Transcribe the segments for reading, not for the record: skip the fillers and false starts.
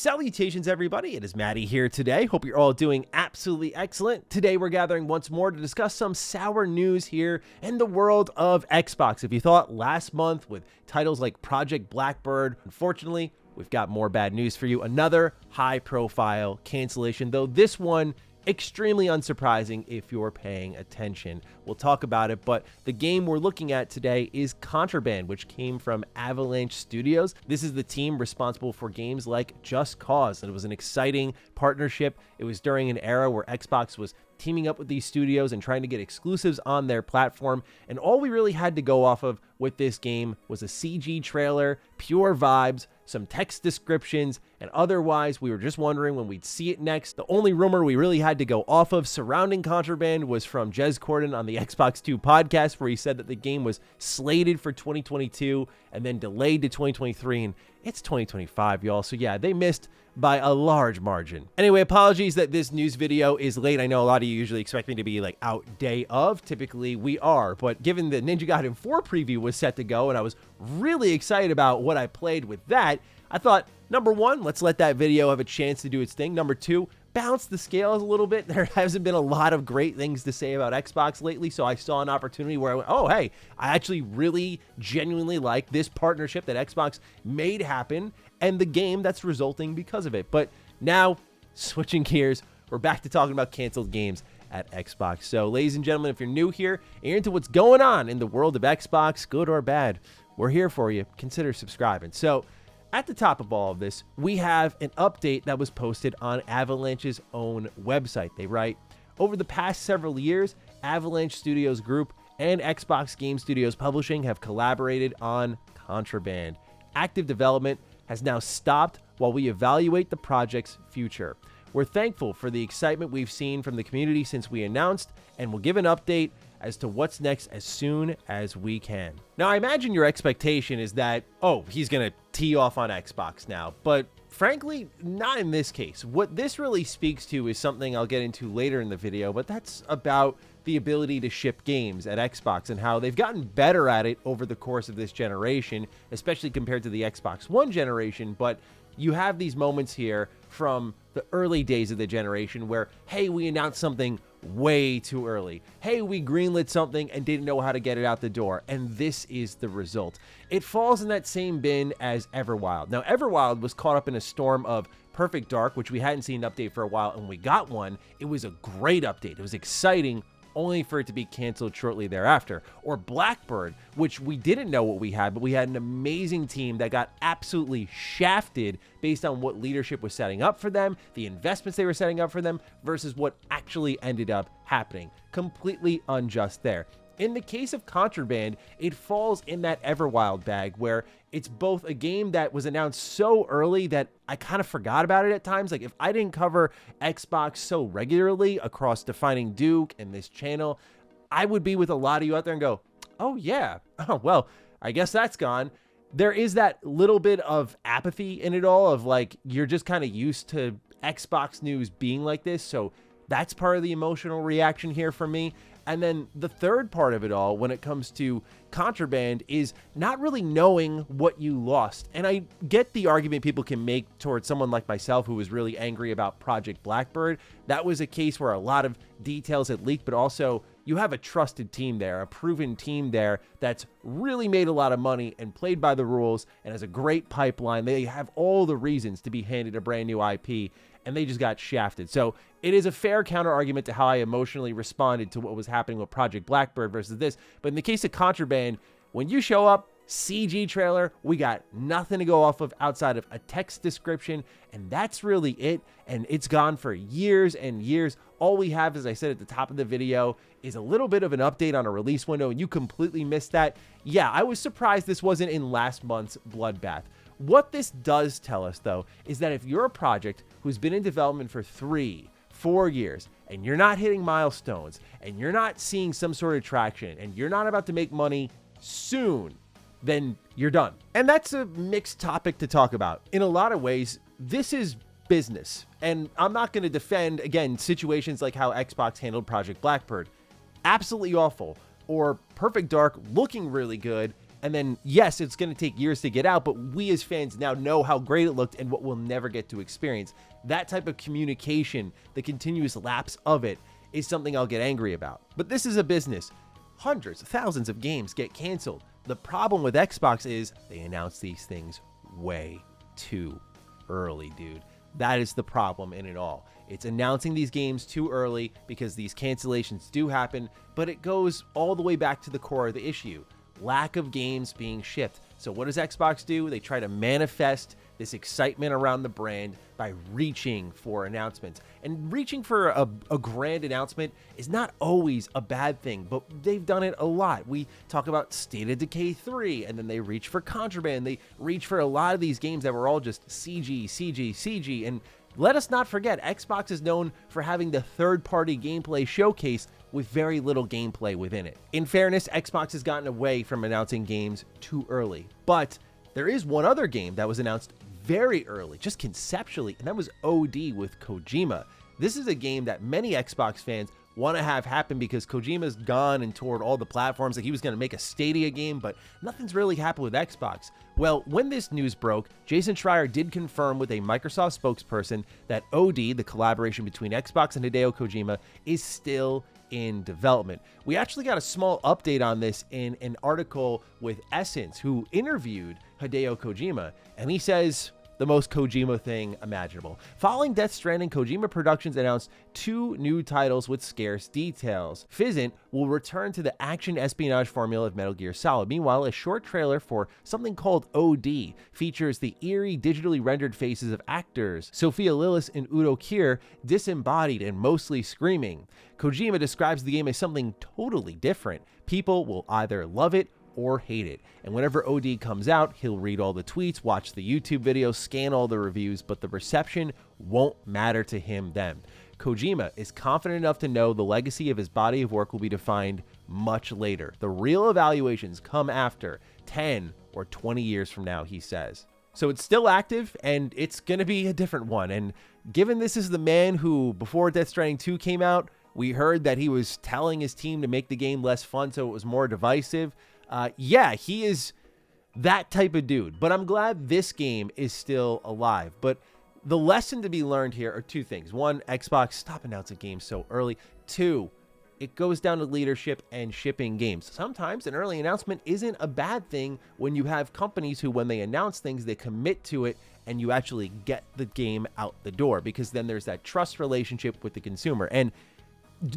Salutations, everybody. It is Matty here today. Hope you're all doing absolutely excellent. Today, we're gathering once more to discuss some sour news here in the world of Xbox. If you thought last month with titles like Project Blackbird, unfortunately, we've got more bad news for you. Another high-profile cancellation, though this one extremely unsurprising if you're paying attention. We'll talk about it, but the game we're looking at today is Contraband, which came from Avalanche Studios. This is the team responsible for games like Just Cause, and it was an exciting partnership. It was during an era where Xbox was teaming up with these studios and trying to get exclusives on their platform, and all we really had to go off of with this game was a CG trailer, pure vibes, some text descriptions, and otherwise we were just wondering when we'd see it next. The only rumor we really had to go off of surrounding Contraband was from Jez Corden on the Xbox 2 podcast, where he said that the game was slated for 2022 and then delayed to 2023, and it's 2025, y'all. So yeah, they missed by a large margin. Anyway, apologies that this news video is late. I know a lot of you usually expect me to be like out day of. Typically we are, but given the Ninja Gaiden 4 preview was set to go and I was really excited about what I played with that, I thought, number one, let's let that video have a chance to do its thing. Number two, balance the scales a little bit. There hasn't been a lot of great things to say about Xbox lately, so I saw an opportunity where I went, oh, hey, I actually really genuinely like this partnership that Xbox made happen and the game that's resulting because of it. But now, switching gears, we're back to talking about canceled games at Xbox. So, ladies and gentlemen, if you're new here and you're into what's going on in the world of Xbox, good or bad, we're here for you. Consider subscribing. So, at the top of all of this, we have an update that was posted on Avalanche's own website. They write, over the past several years, Avalanche Studios Group and Xbox Game Studios Publishing have collaborated on Contraband. Active development has now stopped while we evaluate the project's future. We're thankful for the excitement we've seen from the community since we announced, and we'll give an update as to what's next as soon as we can. Now, I imagine your expectation is that, oh, he's going to tee off on Xbox now, but frankly, not in this case. What this really speaks to is something I'll get into later in the video, but that's about the ability to ship games at Xbox and how they've gotten better at it over the course of this generation, especially compared to the Xbox One generation. But you have these moments here from the early days of the generation where, hey, we announced something way too early. Hey, we greenlit something and didn't know how to get it out the door. And this is the result. It falls in that same bin as Everwild. Now, Everwild was caught up in a storm of Perfect Dark, which we hadn't seen an update for a while, and we got one. It was a great update. It was exciting, only for it to be canceled shortly thereafter. Or Blackbird, which we didn't know what we had, but we had an amazing team that got absolutely shafted based on what leadership was setting up for them, the investments they were setting up for them, versus what actually ended up happening. Completely unjust there. In the case of Contraband, it falls in that Everwild bag where it's both a game that was announced so early that I kind of forgot about it at times. Like, if I didn't cover Xbox so regularly across Defining Duke and this channel, I would be with a lot of you out there and go, oh yeah, oh well, I guess that's gone. There is that little bit of apathy in it all of like, you're just kind of used to Xbox news being like this, so that's part of the emotional reaction here for me. And then the third part of it all, when it comes to Contraband, is not really knowing what you lost. And I get the argument people can make towards someone like myself who was really angry about Project Blackbird. That was a case where a lot of details had leaked, but also you have a trusted team there, a proven team there that's really made a lot of money and played by the rules and has a great pipeline. They have all the reasons to be handed a brand new IP, and they just got shafted. So it is a fair counter argument to how I emotionally responded to what was happening with Project Blackbird versus this. But in the case of Contraband, when you show up, CG trailer, we got nothing to go off of outside of a text description, and that's really it. And it's gone for years and years. All we have, as I said at the top of the video, is a little bit of an update on a release window, and you completely missed that. Yeah, I was surprised this wasn't in last month's Bloodbath. What this does tell us, though, is that if you're a project who's been in development for 3-4 years, and you're not hitting milestones, and you're not seeing some sort of traction, and you're not about to make money soon, then you're done. And that's a mixed topic to talk about. In a lot of ways, this is business. And I'm not going to defend, again, situations like how Xbox handled Project Blackbird. Absolutely awful. Or Perfect Dark looking really good, And then, yes, it's going to take years to get out, but we as fans now know how great it looked and what we'll never get to experience. That type of communication, the continuous lapse of it, is something I'll get angry about. But this is a business. Hundreds, thousands of games get canceled. The problem with Xbox is they announce these things way too early, dude. That is the problem in it all. It's announcing these games too early because these cancellations do happen, but it goes all the way back to the core of the issue. Lack of games being shipped. So what does Xbox do? They try to manifest this excitement around the brand by reaching for announcements. And reaching for a grand announcement is not always a bad thing, but they've done it a lot. We talk about State of Decay 3, and then they reach for Contraband. They reach for a lot of these games that were all just CG. And let us not forget, Xbox is known for having the third-party gameplay showcase with very little gameplay within it. In fairness, Xbox has gotten away from announcing games too early, but there is one other game that was announced very early, just conceptually, and that was OD with Kojima. This is a game that many Xbox fans want to have happen because Kojima's gone and toured all the platforms. Like, he was going to make a Stadia game, but nothing's really happened with Xbox. Well, when this news broke, Jason Schreier did confirm with a Microsoft spokesperson that OD, the collaboration between Xbox and Hideo Kojima, is still in development. We actually got a small update on this in an article with Essence, who interviewed Hideo Kojima, and he says the most Kojima thing imaginable. Following Death Stranding, Kojima Productions announced 2 new titles with scarce details. Fizzant will return to the action espionage formula of Metal Gear Solid. Meanwhile, a short trailer for something called OD features the eerie, digitally rendered faces of actors Sophia Lillis and Udo Kier, disembodied and mostly screaming. Kojima describes the game as something totally different. People will either love it or hate it. And whenever OD comes out, he'll read all the tweets, watch the YouTube videos, scan all the reviews, but the reception won't matter to him then. Kojima is confident enough to know the legacy of his body of work will be defined much later. The real evaluations come after 10 or 20 years from now, he says. So it's still active, and it's going to be a different one. And given this is the man who, before Death Stranding 2 came out, we heard that he was telling his team to make the game less fun so it was more divisive. Yeah, he is that type of dude, but I'm glad this game is still alive. But the lesson to be learned here are 2 things. 1, Xbox, stop announcing games so early. 2, it goes down to leadership and shipping games. Sometimes an early announcement isn't a bad thing when you have companies who, when they announce things, they commit to it and you actually get the game out the door, because then there's that trust relationship with the consumer. And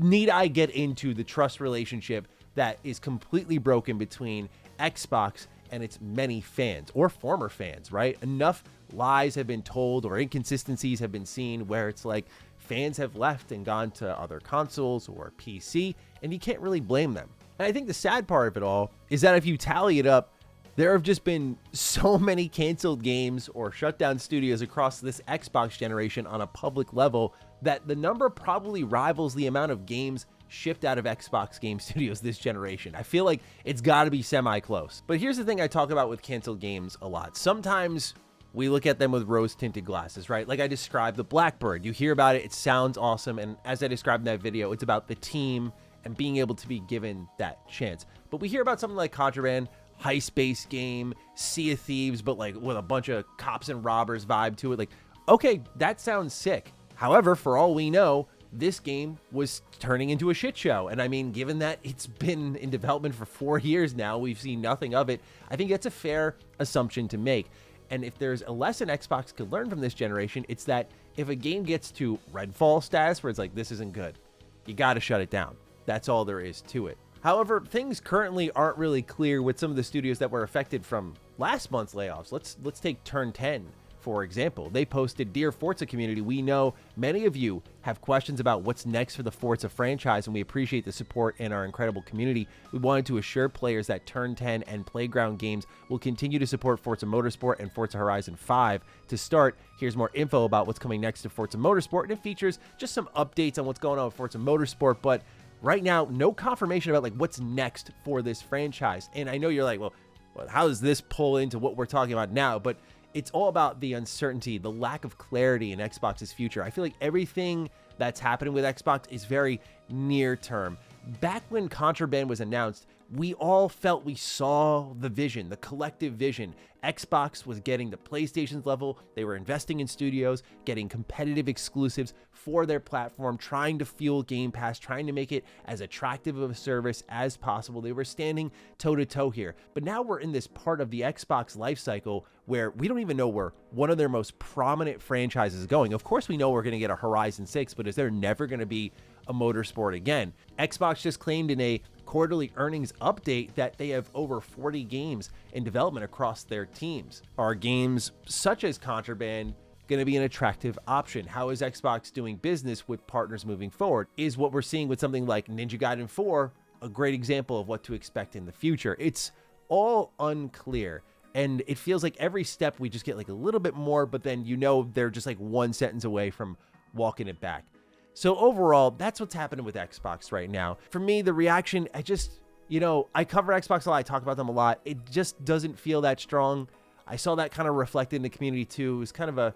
need I get into the trust relationship that is completely broken between Xbox and its many fans or former fans, right? Enough lies have been told or inconsistencies have been seen where it's like fans have left and gone to other consoles or PC, and you can't really blame them. And I think the sad part of it all is that if you tally it up, there have just been so many canceled games or shut down studios across this Xbox generation on a public level that the number probably rivals the amount of games shipped out of Xbox game studios this generation. I feel like it's got to be semi-close. But here's the thing I talk about with canceled games a lot. Sometimes we look at them with rose-tinted glasses, right? Like I described the Blackbird. You hear about it, it sounds awesome, and as I described in that video, it's about the team and being able to be given that chance. But we hear about something like Contraband, heist-based game, Sea of Thieves, but like with a bunch of cops and robbers vibe to it. Like, okay, that sounds sick. However, for all we know, this game was turning into a shit show. And I mean, given that it's been in development for 4 years now, we've seen nothing of it. I think that's a fair assumption to make. And if there's a lesson Xbox could learn from this generation, it's that if a game gets to Redfall status, where it's like, this isn't good, you got to shut it down. That's all there is to it. However, things currently aren't really clear with some of the studios that were affected from last month's layoffs. Let's take Turn 10. For example, they posted, "Dear Forza community, we know many of you have questions about what's next for the Forza franchise, and we appreciate the support in our incredible community. We wanted to assure players that Turn 10 and Playground Games will continue to support Forza Motorsport and Forza Horizon 5. To start, here's more info about what's coming next to Forza Motorsport, and it features just some updates on what's going on with Forza Motorsport, but right now, no confirmation about like what's next for this franchise." And I know you're like, well, how does this pull into what we're talking about now? But it's all about the uncertainty, the lack of clarity in Xbox's future. I feel like everything that's happening with Xbox is very near term. Back when Contraband was announced, we all felt we saw the vision, the collective vision. Xbox was getting to PlayStation's level. They were investing in studios, getting competitive exclusives for their platform, trying to fuel Game Pass, trying to make it as attractive of a service as possible. They were standing toe-to-toe here. But now we're in this part of the Xbox life cycle where we don't even know where one of their most prominent franchises is going. Of course, we know we're going to get a Horizon 6, but is there never going to be a motorsport again? Xbox just claimed in a quarterly earnings update that they have over 40 games in development across their teams. Are games such as Contraband going to be an attractive option? How is Xbox doing business with partners moving forward? Is what we're seeing with something like Ninja Gaiden 4 a great example of what to expect in the future? It's all unclear. And it feels like every step we just get like a little bit more, but then they're just like one sentence away from walking it back. So overall, that's what's happening with Xbox right now. For me, the reaction, I cover Xbox a lot. I talk about them a lot. It just doesn't feel that strong. I saw that kind of reflected in the community too. It was kind of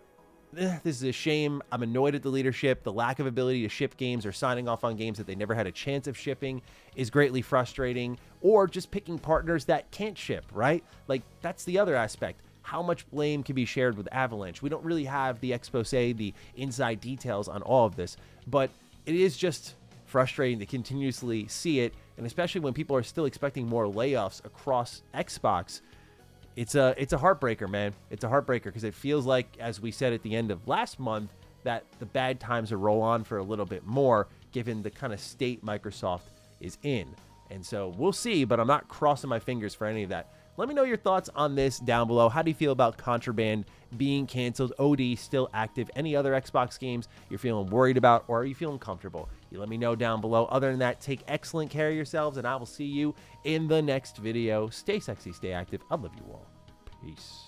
this is a shame. I'm annoyed at the leadership. The lack of ability to ship games or signing off on games that they never had a chance of shipping is greatly frustrating. Or just picking partners that can't ship, right? Like, that's the other aspect. How much blame can be shared with Avalanche? We don't really have the expose, the inside details on all of this, but it is just frustrating to continuously see it, and especially when people are still expecting more layoffs across Xbox. It's a heartbreaker, man. It's a heartbreaker because it feels like, as we said at the end of last month, that the bad times will roll on for a little bit more, given the kind of state Microsoft is in. And so we'll see, but I'm not crossing my fingers for any of that. Let me know your thoughts on this down below. How do you feel about Contraband being canceled? OD still active? Any other Xbox games you're feeling worried about, or are you feeling comfortable? You let me know down below. Other than that, take excellent care of yourselves, and I will see you in the next video. Stay sexy, stay active. I love you all. Peace.